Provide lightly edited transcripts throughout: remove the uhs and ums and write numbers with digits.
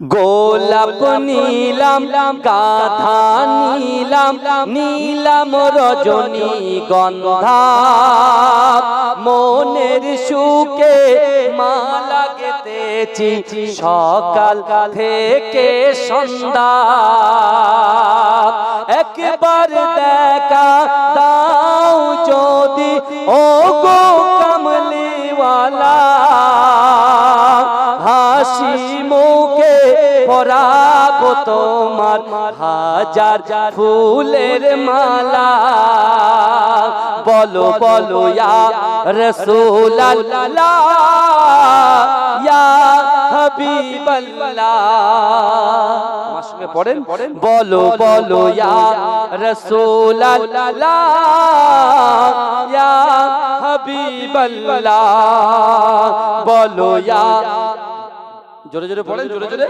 গোলাপ নীলাম গাধা নীলাম নীলাম রজনী গন্ধা মনের সুখে মালা গেথেছি সকাল থেকে সন্ধ্যা একবার দেখা দাও যদি ও গো কামলিওয়ালা হাসি মুখে পরাবো তোমার হাজার ফুলের মালা বলো বলো ইয়া রাসূলুল্লাহ ইয়া হাবিবাল্লাহ আমার সঙ্গে পড়েন বলো বলো ইয়া রাসূলুল্লাহ ইয়া হাবিবাল্লাহ বলো ইয়া জোরে জোরে পড়েন জোরে জোরে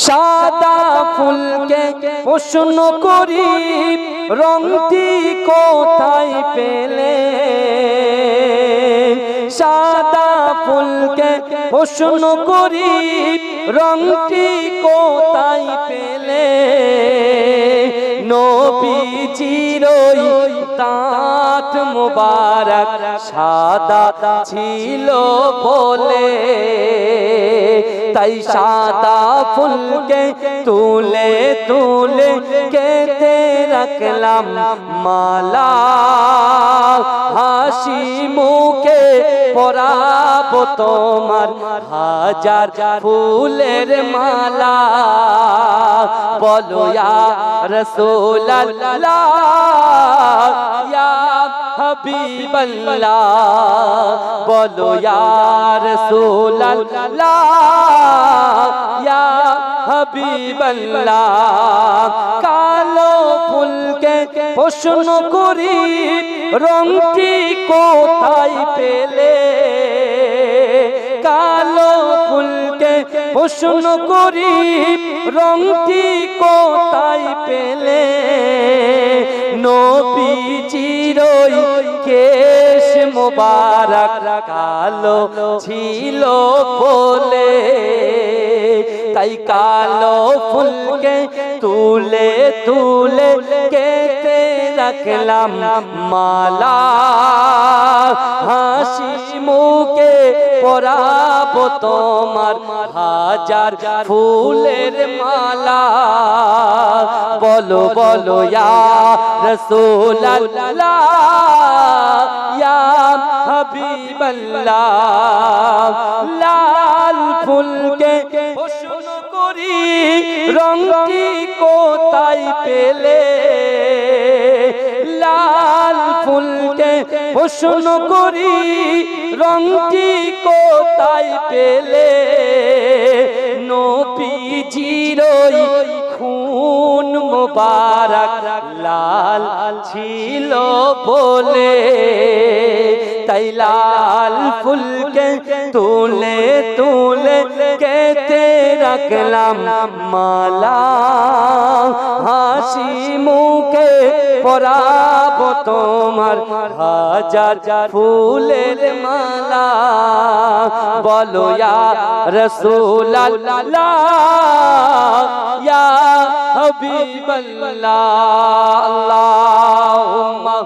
সাদা ফুলকে প্রশ্ন করি রংটি কোথায় পেলে সাদা ফুলকে প্রশ্ন করি রংটি কোথায় পেলে নবীজির দাঁত মুবারক সাদা ছিল বলে তাই সাদা ফুলকে তুলে তুলে কেটে রাখলাম মালা হাসি মুখে পরাবো তোমার হাজার ফুলের মালা বলো ইয়া রাসূলুল্লাহ ইয়া হাবিবাল্লাহ বলো ইয়া রাসূলুল্লাহ ইয়া হাবিবাল্লাহ কালো ফুলকে প্রশ্ন করি রংটি কোথায় পেলে কালো ফুলকে প্রশ্ন করি রংটি কোথায় পেলে নবীজির কেশ মোবারক কালো ছিল বলে তাই কালো ফুলকে তুলে তুলে কেটে রাখলাম মালা হাসি মুখে পরাবো তোমার হাজার ফুলের মালা বলো বলো ইয়া রাসূলুল্লাহ ইয়া হাবিবাল্লাহ লাল ফুলকে প্রশ্ন করি রংটি কোথায় পেলে লাল ফুলকে প্রশ্ন করি রংটি কোথায় পেলে নবীজির খুন মুবারক লাল ছিল বলে তাই লাল ফুলকে তুলে তুলে কেটে রাখলাম মালা হাসি মুখে পরাবো তোমার হাজার ফুলের মালা বলো ইয়া রাসূলুল্লাহ ইয়া হাবিবাল্লাহ আল্লাহুম্মা